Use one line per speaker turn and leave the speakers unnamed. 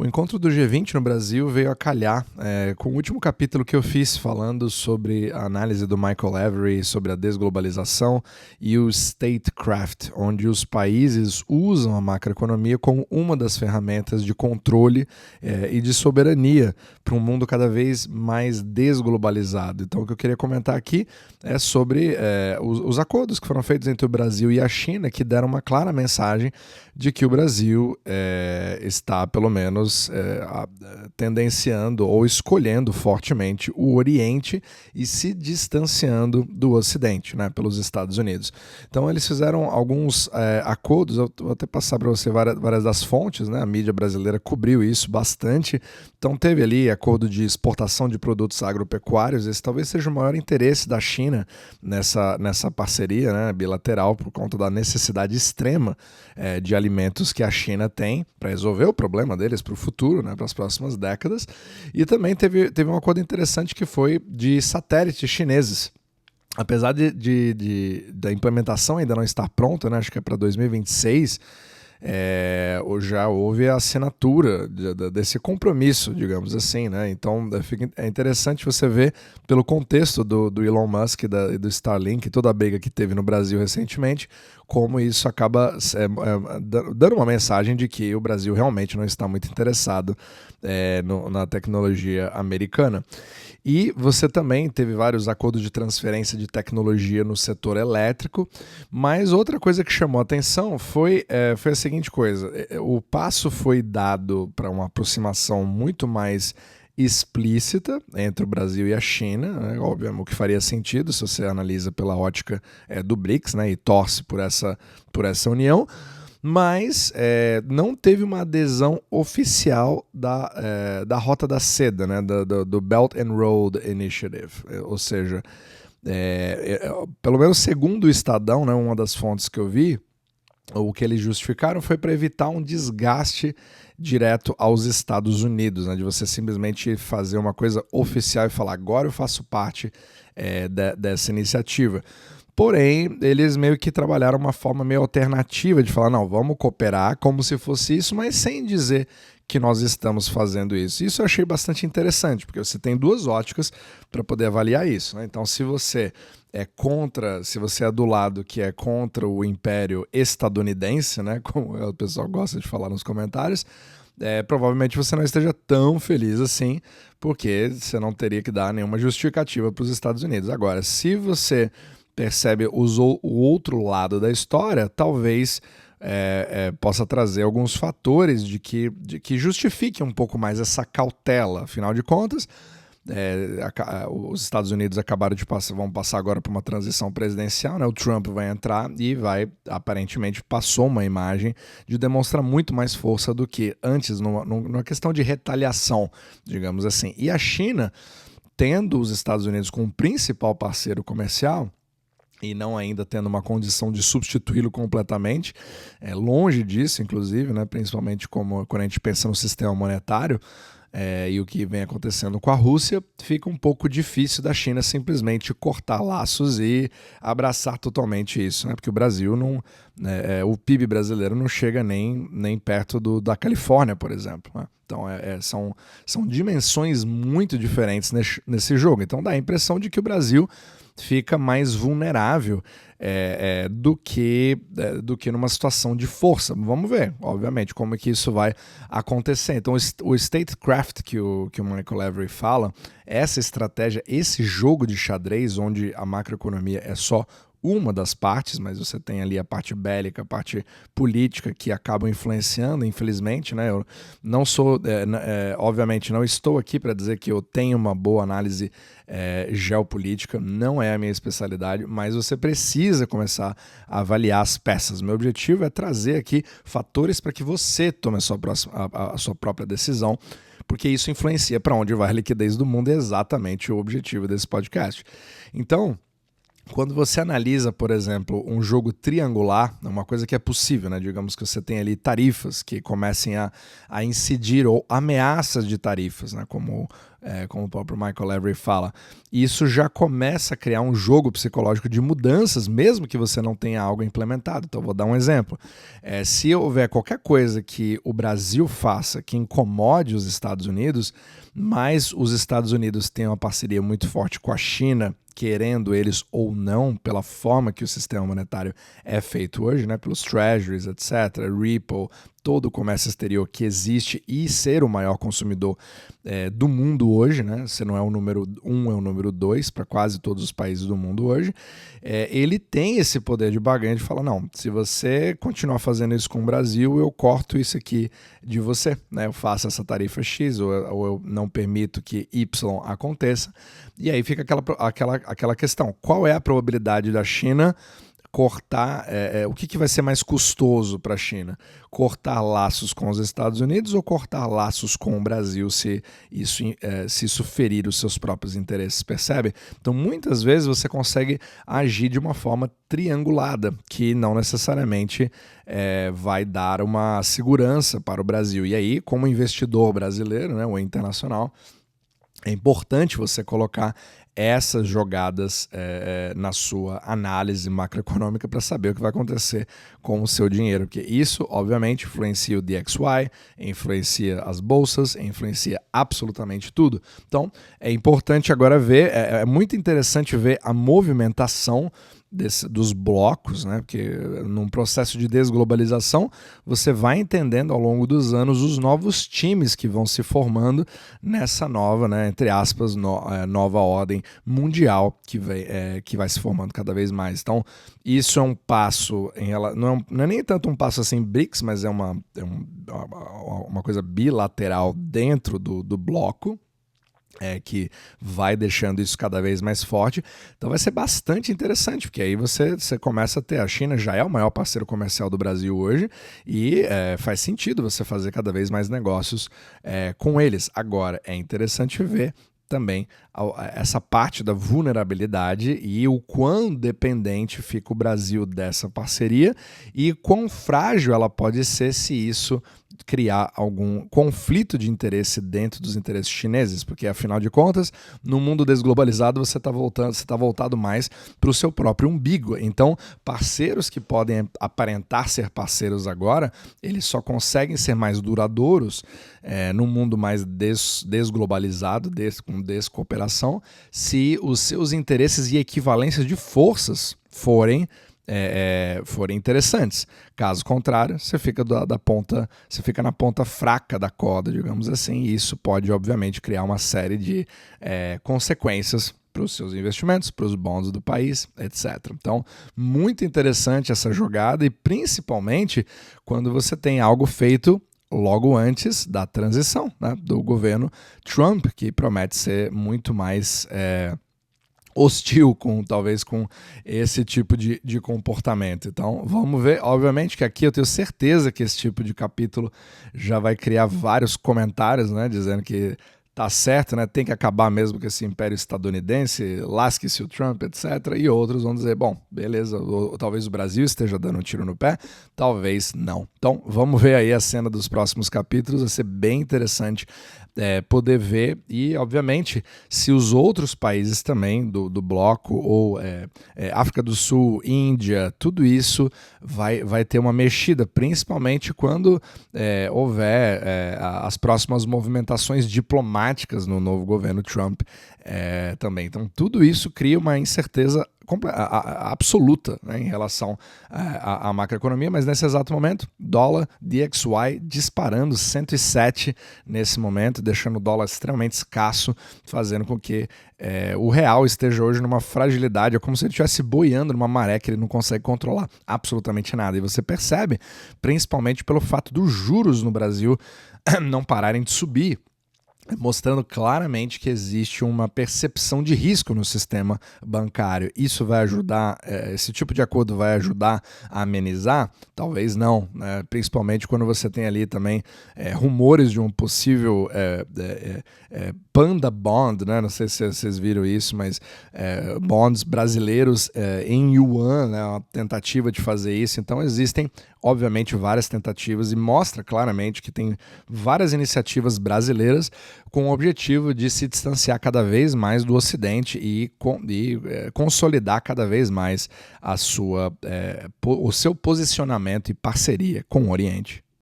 O encontro do G20 no Brasil veio a calhar com o último capítulo que eu fiz falando sobre a análise do Michael Lavery sobre a desglobalização e o statecraft, onde os países usam a macroeconomia como uma das ferramentas de controle e de soberania para um mundo cada vez mais desglobalizado. Então, o que eu queria comentar aqui é sobre os acordos que foram feitos entre o Brasil e a China, que deram uma clara mensagem de que o Brasil está, pelo menos, tendenciando ou escolhendo fortemente o Oriente e se distanciando do Ocidente, né, pelos Estados Unidos. Então eles fizeram alguns acordos, eu vou até passar para você várias das fontes, né, a mídia brasileira cobriu isso bastante. Então teve ali acordo de exportação de produtos agropecuários, esse talvez seja o maior interesse da China nessa parceria, né, bilateral, por conta da necessidade extrema de alimentos que a China tem para resolver o problema deles para o futuro, né, para as próximas décadas. E também teve um acordo interessante que foi de satélites chineses. Apesar da implementação ainda não estar pronta, né, acho que é para 2026, já houve a assinatura desse compromisso, digamos assim, né? Então é interessante você ver pelo contexto do Elon Musk e do Starlink, toda a briga que teve no Brasil recentemente, como isso acaba dando uma mensagem de que o Brasil realmente não está muito interessado na tecnologia americana. E você também teve vários acordos de transferência de tecnologia no setor elétrico, mas outra coisa que chamou a atenção foi a seguinte coisa: o passo foi dado para uma aproximação muito mais explícita entre o Brasil e a China, né? Óbvio, o que faria sentido se você analisa pela ótica do BRICS, né, e torce por essa união, mas não teve uma adesão oficial da Rota da Seda, né, do Belt and Road Initiative, ou seja, pelo menos segundo o Estadão, né, uma das fontes que eu vi, o que eles justificaram foi para evitar um desgaste direto aos Estados Unidos, né, de você simplesmente fazer uma coisa oficial e falar, agora eu faço parte dessa iniciativa. Porém, eles meio que trabalharam uma forma meio alternativa de falar, não, vamos cooperar como se fosse isso, mas sem dizer que nós estamos fazendo isso. Isso eu achei bastante interessante, porque você tem duas óticas para poder avaliar isso, né? Então, se você se você é do lado que é contra o império estadunidense, né, como o pessoal gosta de falar nos comentários, provavelmente você não esteja tão feliz assim, porque você não teria que dar nenhuma justificativa para os Estados Unidos. Agora, se você percebe o outro lado da história, talvez possa trazer alguns fatores de que justifique um pouco mais essa cautela. Afinal de contas, os Estados Unidos vão passar agora por uma transição presidencial, né? O Trump vai entrar e aparentemente passou uma imagem de demonstrar muito mais força do que antes numa questão de retaliação, digamos assim. E a China, tendo os Estados Unidos como principal parceiro comercial, e não ainda tendo uma condição de substituí-lo completamente, longe disso, inclusive, né, principalmente quando a gente pensa no sistema monetário e o que vem acontecendo com a Rússia, fica um pouco difícil da China simplesmente cortar laços e abraçar totalmente isso, né, porque o Brasil o PIB brasileiro não chega nem perto da Califórnia, por exemplo, né? Então são dimensões muito diferentes nesse jogo. Então dá a impressão de que o Brasil fica mais vulnerável do que numa situação de força. Vamos ver, obviamente, como é que isso vai acontecer. Então, o statecraft que o Michael Lavery fala, essa estratégia, esse jogo de xadrez, onde a macroeconomia é só uma das partes, mas você tem ali a parte bélica, a parte política que acabam influenciando, infelizmente, né? Eu não sou, obviamente, não estou aqui para dizer que eu tenho uma boa análise geopolítica, não é a minha especialidade, mas você precisa começar a avaliar as peças. Meu objetivo é trazer aqui fatores para que você tome a sua própria decisão, porque isso influencia para onde vai a liquidez do mundo, é exatamente o objetivo desse podcast. Então, quando você analisa, por exemplo, um jogo triangular, é uma coisa que é possível, né? Digamos que você tem ali tarifas que comecem a incidir, ou ameaças de tarifas, né? Como como o próprio Michael Lavery fala. Isso já começa a criar um jogo psicológico de mudanças, mesmo que você não tenha algo implementado. Então, vou dar um exemplo. Se houver qualquer coisa que o Brasil faça que incomode os Estados Unidos, mas os Estados Unidos têm uma parceria muito forte com a China, querendo eles ou não, pela forma que o sistema monetário é feito hoje, né, pelos treasuries, etc., Ripple, todo o comércio exterior que existe e ser o maior consumidor do mundo hoje, né, você não é o número 1, é o número 2 para quase todos os países do mundo hoje, ele tem esse poder de barganha de falar, não, se você continuar fazendo isso com o Brasil, eu corto isso aqui de você, né, eu faço essa tarifa X ou eu não permito que Y aconteça, e aí fica aquela questão, qual é a probabilidade da China cortar, o que vai ser mais custoso para a China? Cortar laços com os Estados Unidos ou cortar laços com o Brasil se isso ferir os seus próprios interesses, percebe? Então muitas vezes você consegue agir de uma forma triangulada, que não necessariamente vai dar uma segurança para o Brasil. E aí, como investidor brasileiro, né, ou internacional, é importante você colocar essas jogadas na sua análise macroeconômica para saber o que vai acontecer com o seu dinheiro, porque isso, obviamente, influencia o DXY, influencia as bolsas, influencia absolutamente tudo. Então, é importante agora ver, é muito interessante ver a movimentação dos blocos, né? Porque num processo de desglobalização você vai entendendo ao longo dos anos os novos times que vão se formando nessa nova, né, entre aspas, nova ordem mundial que vai se formando cada vez mais. Então isso é um passo, não é nem tanto um passo assim BRICS, mas é uma coisa bilateral dentro do bloco, que vai deixando isso cada vez mais forte. Então vai ser bastante interessante, porque aí você começa a ter, a China já é o maior parceiro comercial do Brasil hoje, e faz sentido você fazer cada vez mais negócios com eles. Agora, é interessante ver também essa parte da vulnerabilidade e o quão dependente fica o Brasil dessa parceria e quão frágil ela pode ser se isso criar algum conflito de interesse dentro dos interesses chineses, porque afinal de contas, no mundo desglobalizado você está voltado mais para o seu próprio umbigo. Então, parceiros que podem aparentar ser parceiros agora, eles só conseguem ser mais duradouros num mundo mais desglobalizado, com descooperação, se os seus interesses e equivalências de forças forem interessantes. Caso contrário, você fica na ponta fraca da corda, digamos assim, e isso pode, obviamente, criar uma série de consequências para os seus investimentos, para os bonds do país, etc. Então, muito interessante essa jogada, e principalmente quando você tem algo feito logo antes da transição, né, do governo Trump, que promete ser muito mais hostil talvez com esse tipo de comportamento. Então vamos ver, obviamente que aqui eu tenho certeza que esse tipo de capítulo já vai criar vários comentários, né, dizendo que tá certo, né, tem que acabar mesmo com esse império estadunidense, lasque-se o Trump, etc. E outros vão dizer, bom, beleza, talvez o Brasil esteja dando um tiro no pé, talvez não. Então vamos ver aí a cena dos próximos capítulos, vai ser bem interessante poder ver, e obviamente se os outros países também do bloco, ou África do Sul, Índia, tudo isso vai ter uma mexida, principalmente quando houver as próximas movimentações diplomáticas no novo governo Trump também. Então tudo isso cria uma incerteza absoluta, né, em relação à macroeconomia, mas nesse exato momento, dólar DXY disparando 107 nesse momento, deixando o dólar extremamente escasso, fazendo com que o real esteja hoje numa fragilidade, é como se ele estivesse boiando numa maré que ele não consegue controlar absolutamente nada. E você percebe, principalmente pelo fato dos juros no Brasil não pararem de subir, mostrando claramente que existe uma percepção de risco no sistema bancário. Isso vai ajudar, esse tipo de acordo vai ajudar a amenizar? Talvez não, né? Principalmente quando você tem ali também rumores de um possível Panda Bond, né? Não sei se vocês viram isso, mas bonds brasileiros em yuan, né? Uma tentativa de fazer isso. Então existem, obviamente, várias tentativas, e mostra claramente que tem várias iniciativas brasileiras com o objetivo de se distanciar cada vez mais do Ocidente e consolidar cada vez mais o seu posicionamento e parceria com o Oriente.